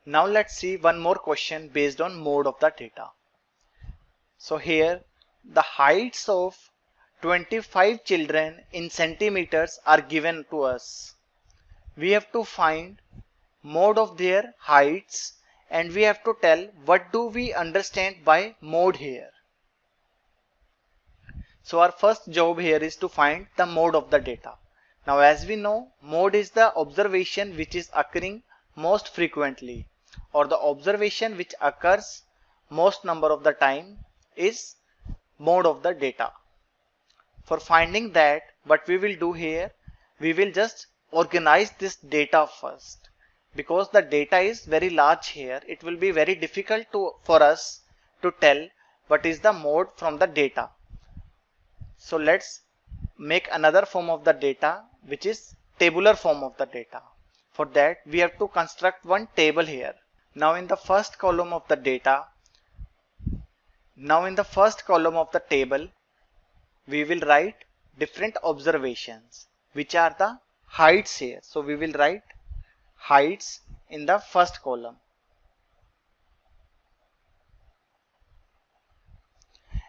Now let's see one more question based on mode of the data. So here the heights of 25 children in centimeters are given to us. We have to find mode of their heights and we have to tell what do we understand by mode here. So our first job here is to find the mode of the data. Now as we know, mode is the observation which is occurring most frequently, or the observation which occurs most number of the time is mode of the data. For finding that, what we will do here, we will just organize this data first. Because the data is very large here, it will be very difficult for us to tell what is the mode from the data. So let's make another form of the data, which is tabular form of the data. For that we have to construct one table here. Now in the first column of the table, we will write different observations, which are the heights here. So we will write heights in the first column.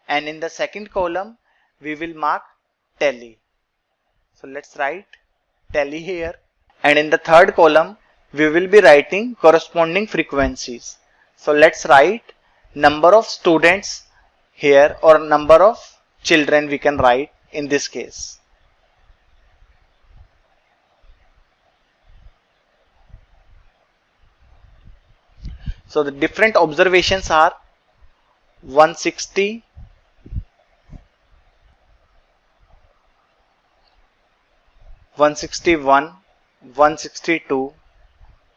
And in the second column, we will mark tally. So let's write tally here. And in the third column, we will be writing corresponding frequencies. So let's write number of students here, or number of children we can write in this case. So the different observations are 160, 161, 162,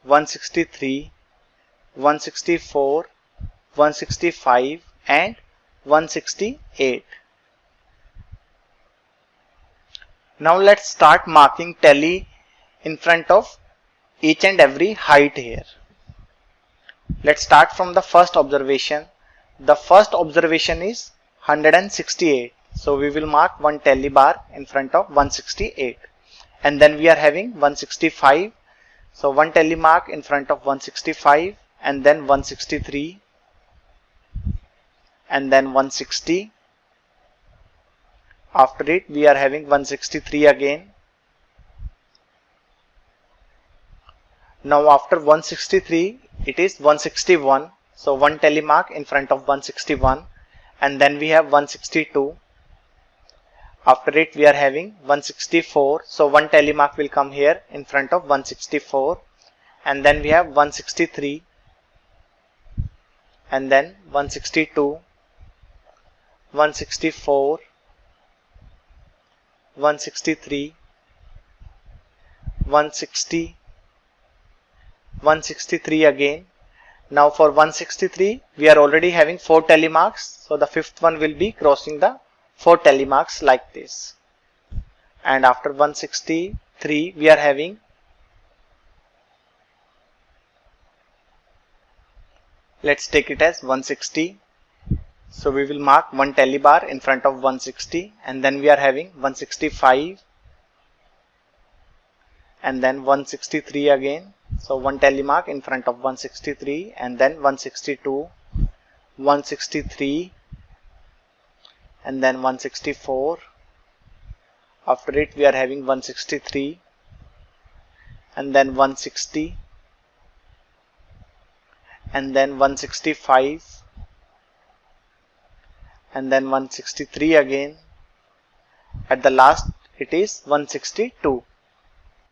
163, 164, 165 and 168. Now let's start marking tally in front of each and every height here. Let's start from the first observation. The first observation is 168. So we will mark one tally bar in front of 168. And then we are having 165. So one tally mark in front of 165, and then 163, and then 160. After it we are having 163 again. Now after 163 it is 161. So one tally mark in front of 161, and then we have 162. After it we are having 164. So one tally mark will come here in front of 164, and then we have 163, and then 162, 164, 163, 160, 163 again. Now for 163 we are already having 4 tally marks, so the fifth one will be crossing the 4 tally marks like this. And after 163 we are having, let's take it as 160. So we will mark one tally bar in front of 160, and then we are having 165, and then 163 again. So one tally mark in front of 163, and then 162, 163, and then 164. After it we are having 163, and then 160, and then 165, and then 163 again. At the last it is 162.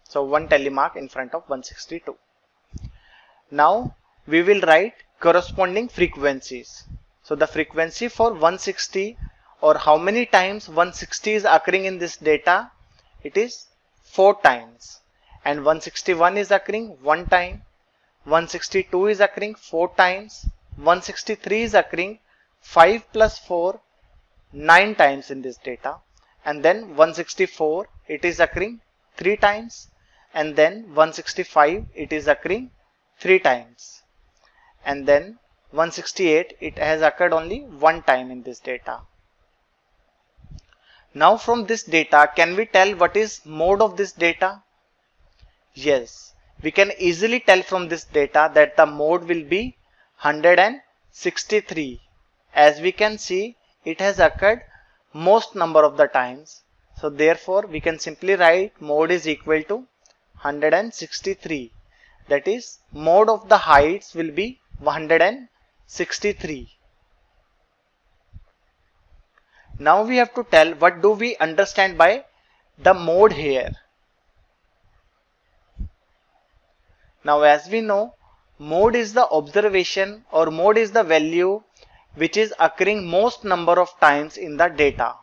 So one tally mark in front of 162. Now we will write corresponding frequencies. So the frequency for 160, or how many times 160 is occurring in this data, it is 4 times, and 161 is occurring 1 time, 162 is occurring 4 times, 163 is occurring 5 plus 4, 9 times in this data, and then 164 it is occurring 3 times, and then 165 it is occurring 3 times, and then 168 it has occurred only 1 time in this data. Now from this data, can we tell what is mode of this data? Yes, we can easily tell from this data that the mode will be 163. As we can see, it has occurred most number of the times. So therefore, we can simply write mode is equal to 163. That is, mode of the heights will be 163. Now we have to tell what do we understand by the mode here. Now as we know, mode is the observation or mode is the value which is occurring most number of times in the data,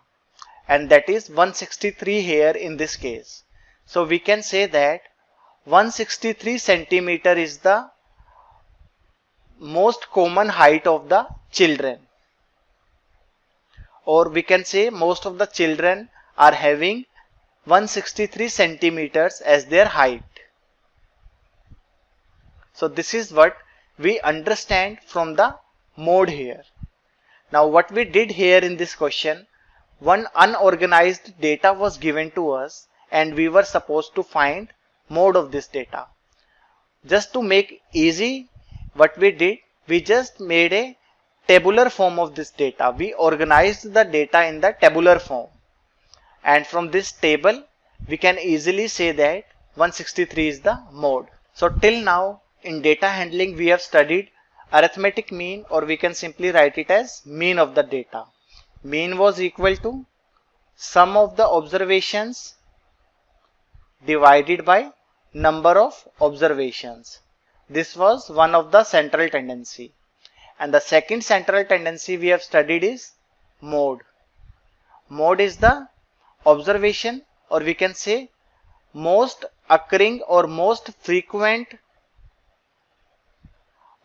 and that is 163 here in this case. So we can say that 163 centimeter is the most common height of the children, or we can say most of the children are having 163 centimeters as their height. So this is what we understand from the mode here. Now what we did here in this question, one unorganized data was given to us and we were supposed to find mode of this data. Just to make easy, what we did, we just made a tabular form of this data. We organized the data in the tabular form, and from this table we can easily say that 163 is the mode. So till now in data handling we have studied arithmetic mean, or we can simply write it as mean of the data. Mean was equal to sum of the observations divided by number of observations. This was one of the central tendency. And the second central tendency we have studied is mode. Mode is the observation, or we can say most occurring or most frequent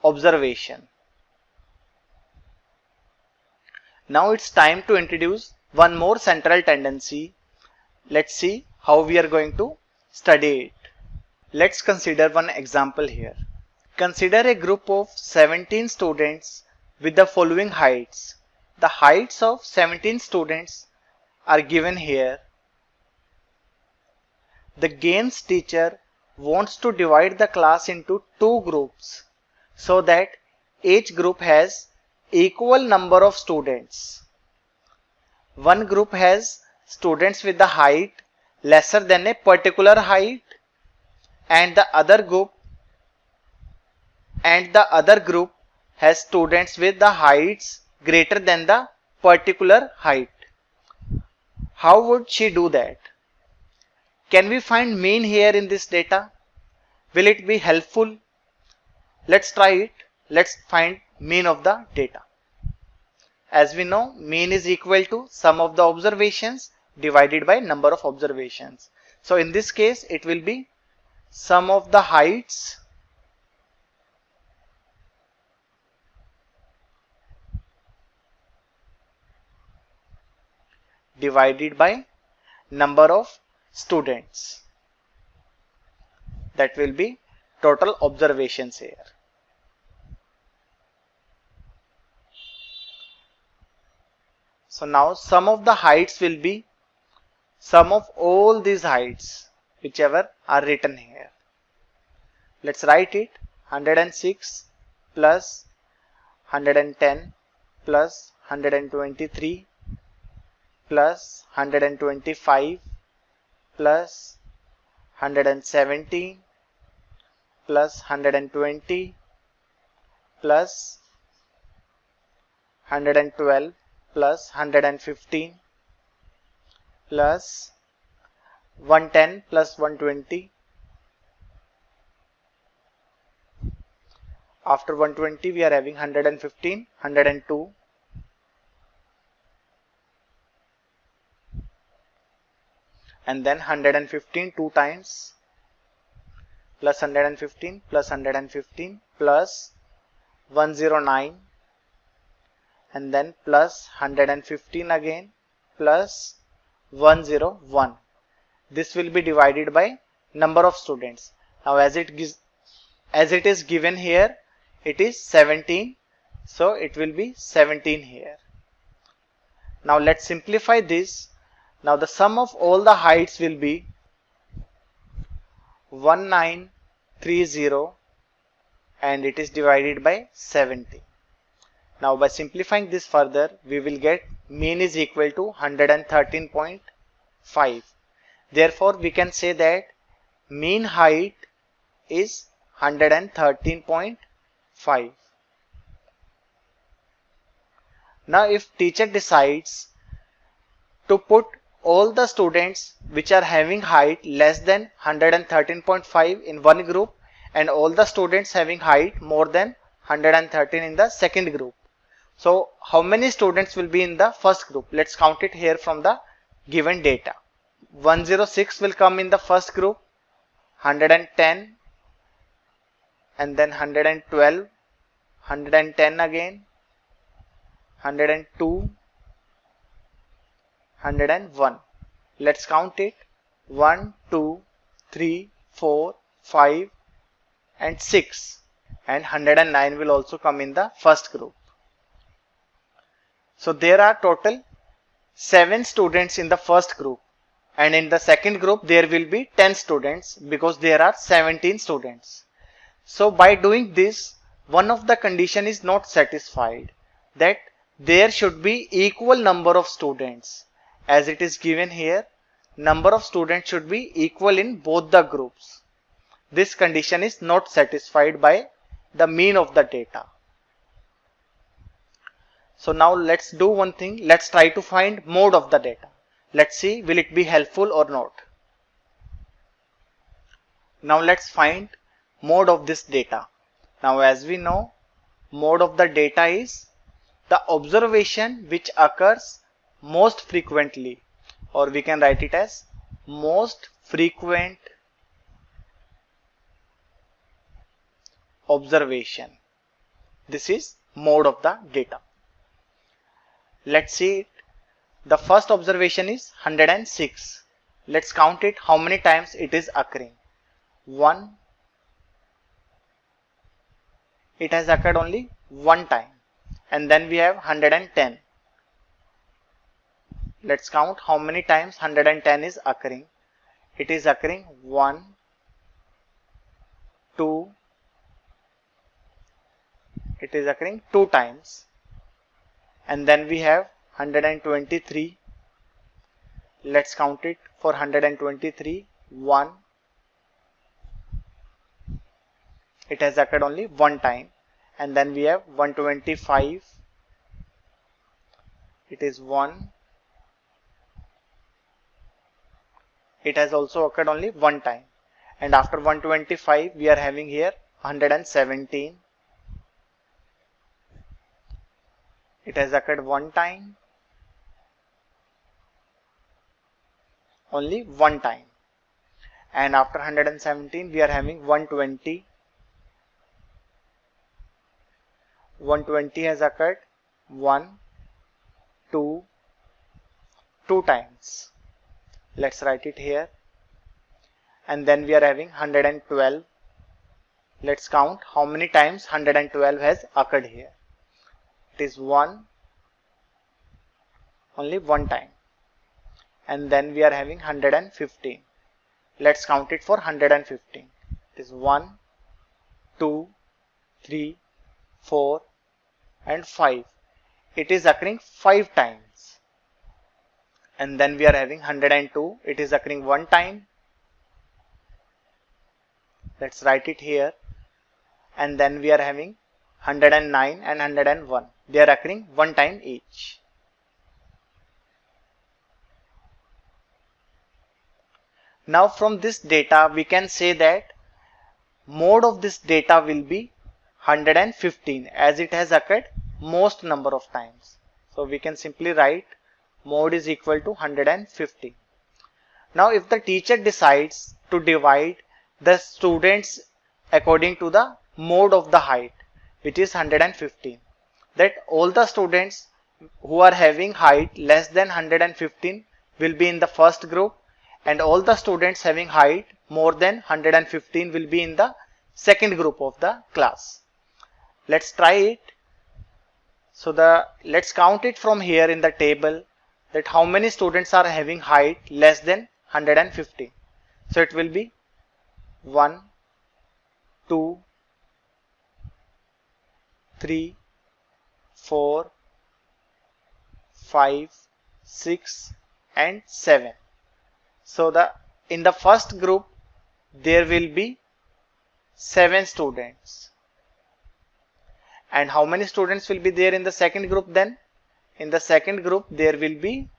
observation. Now it's time to introduce one more central tendency. Let's see how we are going to study it. Let's consider one example here. Consider a group of 17 students with the following heights. The heights of 17 students are given here. The games teacher wants to divide the class into two groups so that each group has equal number of students. One group has students with the height lesser than a particular height, and the other group has students with the heights greater than the particular height. How would she do that? Can we find mean here in this data? Will it be helpful? Let's try it. Let's find mean of the data. As we know, mean is equal to sum of the observations divided by number of observations. So in this case it will be sum of the heights divided by number of students. That will be total observations here. So now sum of the heights will be sum of all these heights whichever are written here. Let's write it. 106 plus 110 plus 123 plus 125 plus 117 plus 120 plus 112 plus 115 plus 110 plus 120. After 120 we are having 115, 102, and then 115 two times, plus 115 plus 115 plus 109, and then plus 115 again plus 101. This will be divided by number of students. Now as it is given here, it is 17, so it will be 17 here. Now let's simplify this. Now the sum of all the heights will be 19 30 and it is divided by 70. Now by simplifying this further, we will get mean is equal to 113.5. Therefore, we can say that mean height is 113.5. Now if teacher decides to put all the students which are having height less than 113.5 in one group and all the students having height more than 113 in the second group. So how many students will be in the first group? Let's count it here from the given data. 106 will come in the first group, 110 and then 112, 110 again, 102, 101. Let's count it. 1, 2, 3, 4, 5 and 6, and 109 will also come in the first group. So there are total 7 students in the first group, and in the second group there will be 10 students because there are 17 students. So by doing this, one of the condition is not satisfied, that there should be equal number of students. As it is given here, number of students should be equal in both the groups. This condition is not satisfied by the mean of the data. So now let's do one thing. Let's try to find mode of the data. Let's see will it be helpful or not. Now let's find mode of this data. Now as we know, mode of the data is the observation which occurs most frequently, or we can write it as most frequent observation. This is mode of the data. Let's see it. The first observation is 106. Let's count it how many times it is occurring. 1. It has occurred only one time. And then we have 110. Let's count how many times 110 is occurring. It is occurring 1, 2. It is occurring 2 times. And then we have 123. Let's count it for 123. 1. It has occurred only one time. And then we have 125. It is 1. It has also occurred only one time. And after 125 we are having here 117. It has occurred one time, only one time. And after 117 we are having 120. 120 has occurred 1, 2, 2 times. Let's write it here. And then we are having 112. Let's count how many times 112 has occurred here. It is 1, only one time. And then we are having 115. Let's count it for 115. It is 1, 2, 3, 4 and 5. It is occurring 5 times. And then we are having 102. It is occurring one time. Let's write it here. And then we are having 109 and 101. They are occurring one time each. Now from this data we can say that mode of this data will be 115 as it has occurred most number of times. So we can simply write mode is equal to 150. Now if the teacher decides to divide the students according to the mode of the height, which is 115, that all the students who are having height less than 115 will be in the first group, and all the students having height more than 115 will be in the second group of the class. Let's try it. So let's count it from here in the table, that how many students are having height less than 115. So it will be 1, 2, 3, 4, 5, 6 and 7. So in the first group there will be 7 students. And how many students will be there in the second group then? In the second group there will be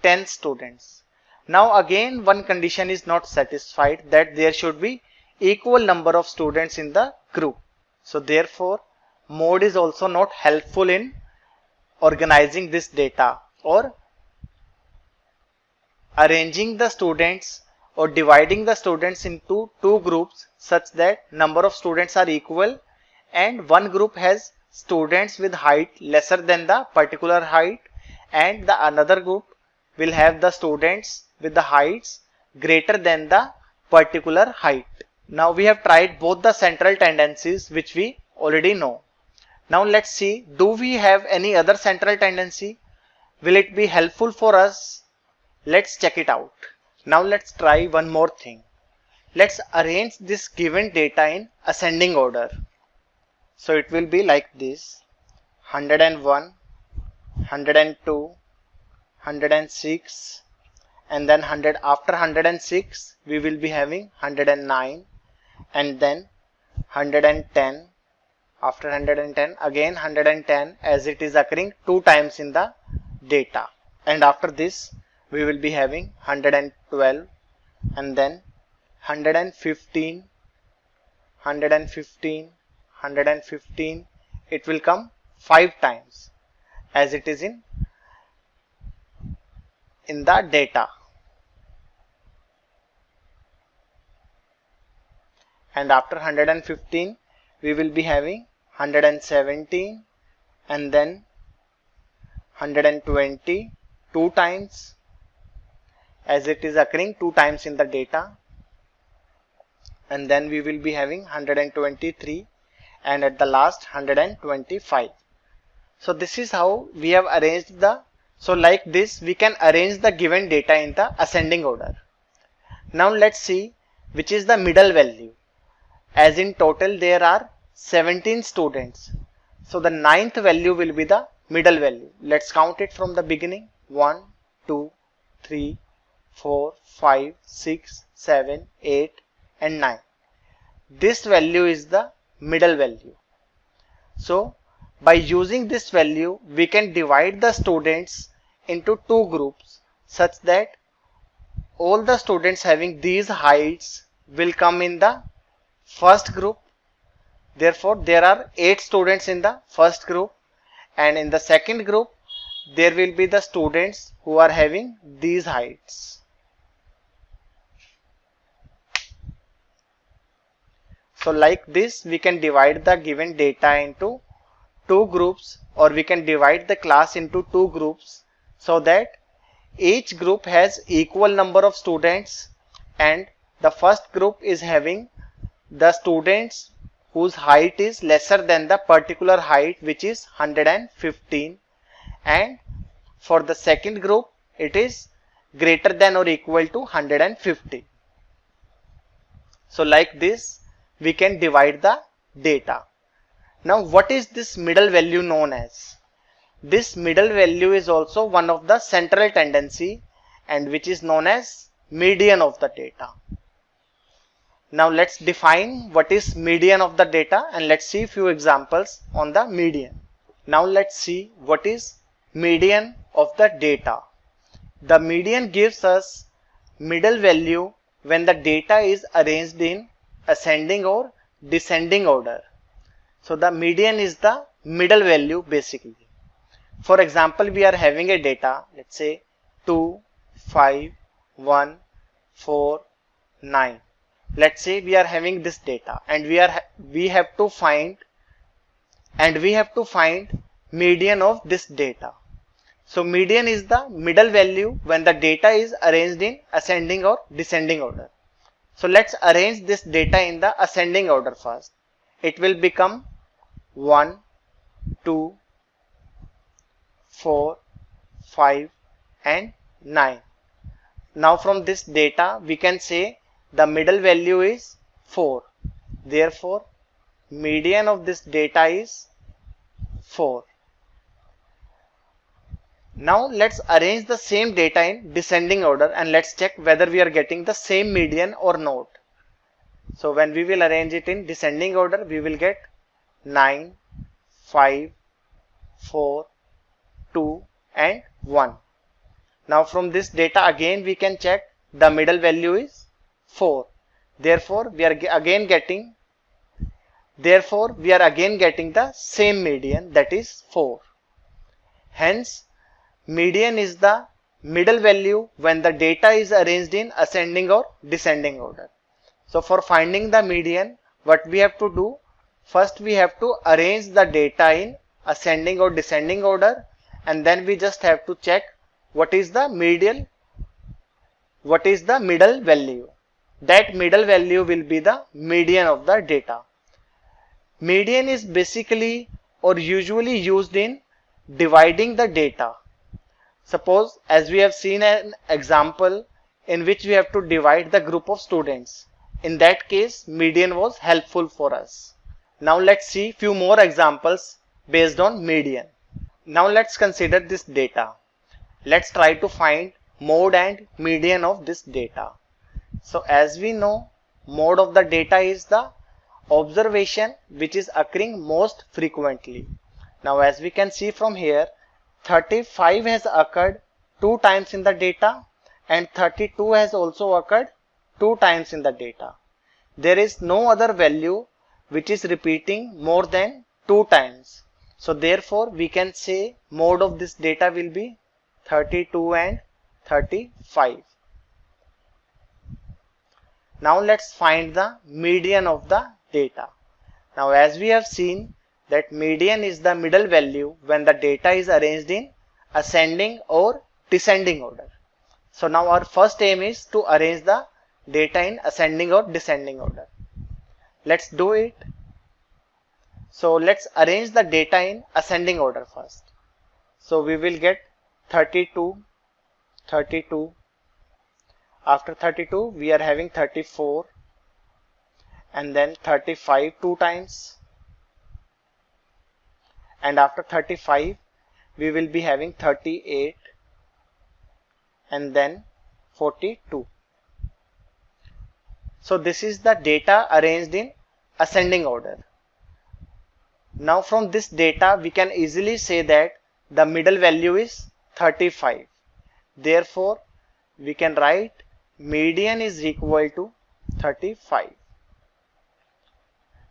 10 students. Now again one condition is not satisfied, that there should be equal number of students in the group. So therefore mode is also not helpful in organizing this data or arranging the students or dividing the students into two groups such that number of students are equal and one group has students with height lesser than the particular height and the another group will have the students with the heights greater than the particular height. Now we have tried both the central tendencies which we already know. Now let's see, do we have any other central tendency? Will it be helpful for us? Let's check it out. Now let's try one more thing. Let's arrange this given data in ascending order. So it will be like this: 101, 102, 106, and then after 106 we will be having 109, and then 110. After 110 again 110, as it is occurring 2 times in the data. And after this we will be having 112, and then 115, 115, 115. It will come 5 times as it is in the data. And after 115 we will be having 117, and then 120 2 times as it is occurring 2 times in the data, and then we will be having 123, and at the last 125. So this is how we have arranged so like this we can arrange the given data in the ascending order. Now let's see which is the middle value. As in total there are 17 students, so the 9th value will be the middle value. Let's count it from the beginning: 1, 2, 3, 4, 5, 6, 7, 8 and 9. This value is the middle value. So by using this value we can divide the students into two groups such that all the students having these heights will come in the first group. Therefore there are 8 students in the first group, and in the second group there will be the students who are having these heights. So like this we can divide the given data into two groups, or we can divide the class into two groups so that each group has equal number of students, and the first group is having the students whose height is lesser than the particular height, which is 115, and for the second group it is greater than or equal to 150. So like this we can divide the data. Now what is this middle value known as? This middle value is also one of the central tendency, and which is known as median of the data. Now let's define what is median of the data, and let's see few examples on the median. Now let's see what is median of the data. The median gives us middle value when the data is arranged in ascending or descending order. So the median is the middle value basically. For example, we are having a data, let's say 2, 5, 1, 4, 9. Let's say we are having this data, and we have to find median of this data. So median is the middle value when the data is arranged in ascending or descending order. So let's arrange this data in the ascending order first. It will become 1, 2, 4, 5 and 9. Now from this data we can say the middle value is 4. Therefore, median of this data is 4. Now let's arrange the same data in descending order and let's check whether we are getting the same median or not. So when we will arrange it in descending order, we will get 9, 5, 4, 2 and 1. Now from this data again we can check the middle value is 4. Therefore we are again getting the same median, that is 4. Hence median is the middle value when the data is arranged in ascending or descending order. So for finding the median, what we have to do, first we have to arrange the data in ascending or descending order, and then we just have to check what is the middle value. That middle value will be the median of the data. Median is basically or usually used in dividing the data. Suppose as we have seen an example in which we have to divide the group of students. In that case, median was helpful for us. Now let's see few more examples based on median. Now let's consider this data. Let's try to find mode and median of this data. So as we know, mode of the data is the observation which is occurring most frequently. Now as we can see from here, 35 has occurred 2 times in the data and 32 has also occurred 2 times in the data. There is no other value which is repeating more than 2 times. So therefore we can say mode of this data will be 32 and 35. Now let's find the median of the data. Now as we have seen that median is the middle value when the data is arranged in ascending or descending order. So now our first aim is to arrange the data in ascending or descending order. Let's do it. So let's arrange the data in ascending order first. So we will get 32, 32. After 32 we are having 34 and then 35 2 times. And after 35 we will be having 38 and then 42. So this is the data arranged in ascending order. Now from this data we can easily say that the middle value is 35. Therefore we can write median is equal to 35.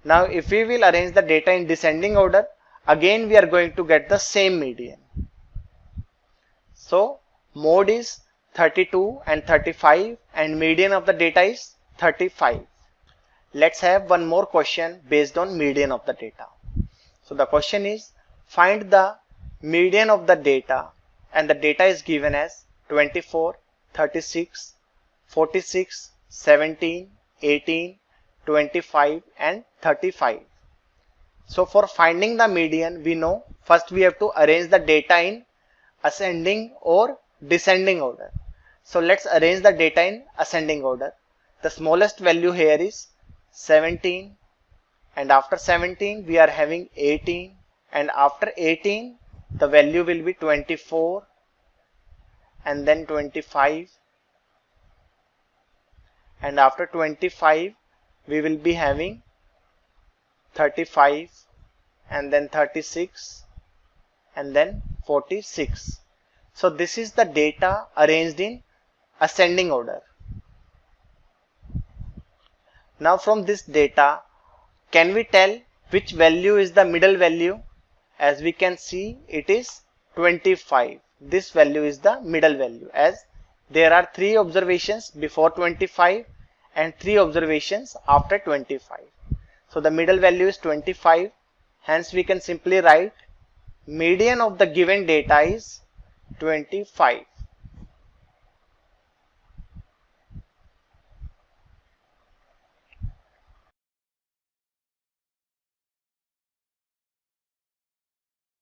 Now if we will arrange the data in descending order, again we are going to get the same median. So mode is 32 and 35 and median of the data is 35. Let's have one more question based on median of the data. So the question is, find the median of the data, and the data is given as 24, 36, 46, 17, 18, 25 and 35. So for finding the median, we know first we have to arrange the data in ascending or descending order. So let's arrange the data in ascending order. The smallest value here is 17 and after 17 we are having 18 and after 18 the value will be 24 and then 25 and after 25 we will be having 35 and then 36 and then 46. So this is the data arranged in ascending order. Now from this data, can we tell which value is the middle value? As we can see, it is 25. This value is the middle value, as there are 3 observations before 25 and 3 observations after 25. So the middle value is 25. Hence we can simply write median of the given data is 25.